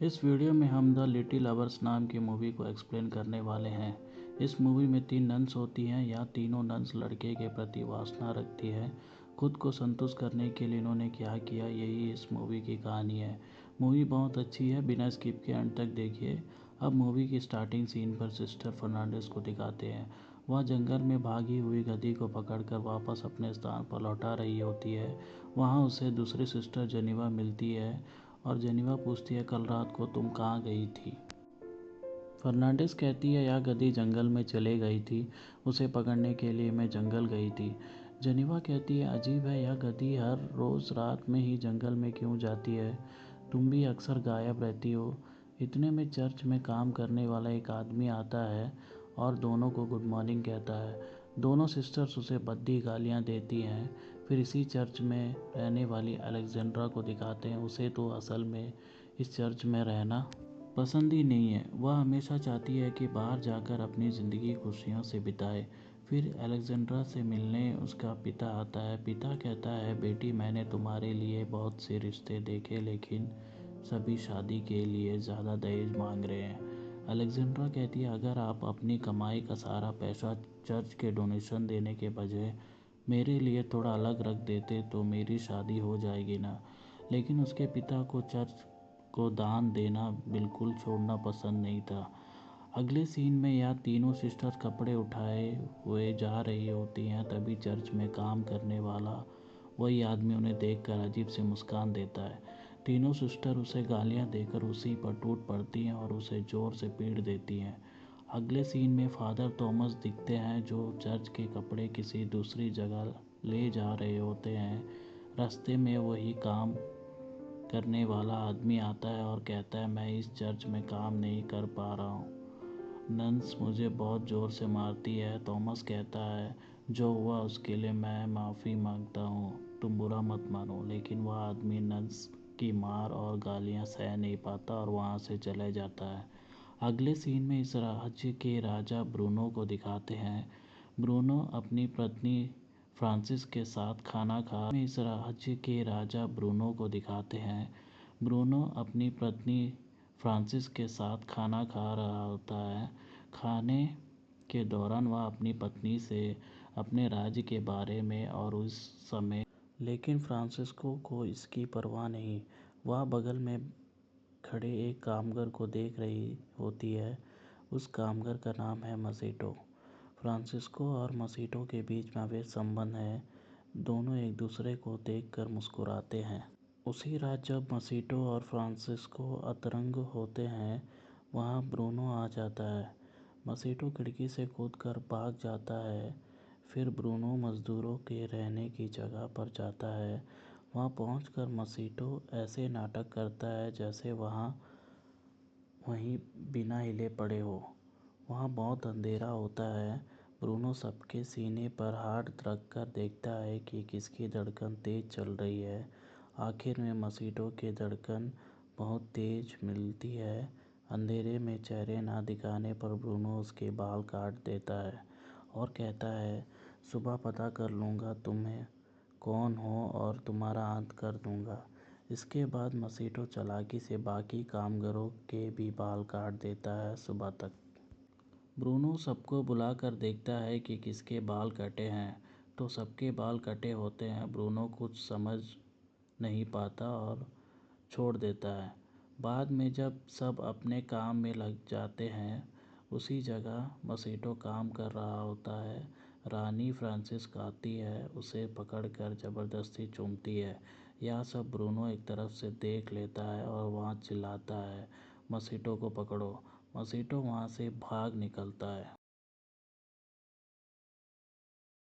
इस वीडियो में हम द लिटिल अवर्स नाम की मूवी को एक्सप्लेन करने वाले हैं। इस मूवी में 3 नन्स होती हैं। यह तीनों नन्स लड़के के प्रति वासना रखती है। खुद को संतुष्ट करने के लिए इन्होंने क्या किया, यही इस मूवी की कहानी है। मूवी बहुत अच्छी है, बिना स्किप के अंत तक देखिए। अब मूवी की स्टार्टिंग सीन पर सिस्टर फर्नांडिस को दिखाते हैं। वह जंगल में भागी हुई गधी को पकड़कर वापस अपने स्थान पर लौटा रही होती है। वहाँ उसे दूसरी सिस्टर जेनिवा मिलती है और जेनिवा पूछती है, कल रात को तुम कहाँ गई थी? फर्नांडिस कहती है, यह गधी जंगल में चले गई थी, उसे पकड़ने के लिए मैं जंगल गई थी। जेनिवा कहती है, अजीब है, यह गधी हर रोज़ रात में ही जंगल में क्यों जाती है? तुम भी अक्सर गायब रहती हो। इतने में चर्च में काम करने वाला एक आदमी आता है और दोनों को गुड मॉर्निंग कहता है। दोनों सिस्टर्स उसे भद्दी गालियाँ देती हैं। फिर इसी चर्च में रहने वाली अलेक्जेंड्रा को दिखाते हैं। उसे तो असल में इस चर्च में रहना पसंद ही नहीं है। वह हमेशा चाहती है कि बाहर जाकर अपनी ज़िंदगी खुशियों से बिताए। फिर अलेक्जेंड्रा से मिलने उसका पिता आता है। पिता कहता है, बेटी मैंने तुम्हारे लिए बहुत से रिश्ते देखे, लेकिन सभी शादी के लिए ज़्यादा दहेज मांग रहे हैं। अलेक्जेंड्रा कहती है, अगर आप अपनी कमाई का सारा पैसा चर्च के डोनेशन देने के बजाय मेरे लिए थोड़ा अलग रख देते तो मेरी शादी हो जाएगी ना। लेकिन उसके पिता को चर्च को दान देना बिल्कुल छोड़ना पसंद नहीं था। अगले सीन में यह तीनों सिस्टर कपड़े उठाए हुए जा रही होती हैं। तभी चर्च में काम करने वाला वही आदमी उन्हें देखकर अजीब सी मुस्कान देता है। तीनों सिस्टर उसे गालियां देकर उसी पर टूट पड़ती हैं और उसे ज़ोर से पीट देती हैं। अगले सीन में फादर थॉमस दिखते हैं, जो चर्च के कपड़े किसी दूसरी जगह ले जा रहे होते हैं। रास्ते में वही काम करने वाला आदमी आता है और कहता है, मैं इस चर्च में काम नहीं कर पा रहा हूँ। नन्स मुझे बहुत ज़ोर से मारती है। थॉमस कहता है, जो हुआ उसके लिए मैं माफ़ी मांगता हूँ, तुम बुरा मत मानो। लेकिन वह आदमी नन्स की मार और गालियाँ सह नहीं पाता और वहाँ से चले जाता है। अगले सीन में इस राज्य के राजा ब्रूनो को दिखाते हैं। ब्रूनो अपनी पत्नी फ्रांसिस के साथ खाना खा इस राज्य के राजा ब्रूनो को दिखाते हैं। ब्रूनो अपनी पत्नी फ्रांसिस के साथ खाना खा रहा होता है। खाने के दौरान वह अपनी पत्नी से अपने राज्य के बारे में और उस समय, लेकिन फ्रांसिस्को को इसकी परवाह नहीं। वह बगल में खड़े एक कामगर को देख रही होती है। उस कामगर का नाम है मसीटो। फ्रांसिस्को और मसीटो के बीच में अवैध संबंध है। दोनों एक दूसरे को देखकर मुस्कुराते हैं। उसी रात जब मसीटो और फ्रांसिस्को अतरंग होते हैं, वहाँ ब्रूनो आ जाता है। मसीटो खिड़की से कूदकर भाग जाता है। फिर ब्रूनो मजदूरों के रहने की जगह पर जाता है। वहाँ पहुंचकर मसीटो ऐसे नाटक करता है जैसे वहीं बिना हिले पड़े हो। वहाँ बहुत अंधेरा होता है। ब्रूनो सबके सीने पर हाथ रखकर देखता है कि किसकी धड़कन तेज चल रही है। आखिर में मसीटो की धड़कन बहुत तेज मिलती है। अंधेरे में चेहरे ना दिखाने पर ब्रूनो उसके बाल काट देता है और कहता है, सुबह पता कर लूँगा तुम्हें कौन हो और तुम्हारा अंत कर दूँगा। इसके बाद मसीटो चालाकी से बाकी कामगारों के भी बाल काट देता है। सुबह तक ब्रूनो सबको बुलाकर देखता है कि किसके बाल कटे हैं, तो सबके बाल कटे होते हैं। ब्रूनो कुछ समझ नहीं पाता और छोड़ देता है। बाद में जब सब अपने काम में लग जाते हैं, उसी जगह मसीटो काम कर रहा होता है। रानी फ्रांसिस आती है, उसे पकड़कर ज़बरदस्ती चूमती है। यह सब ब्रूनो एक तरफ से देख लेता है और वहाँ चिल्लाता है, मसीटो को पकड़ो। मसीटो वहाँ से भाग निकलता है।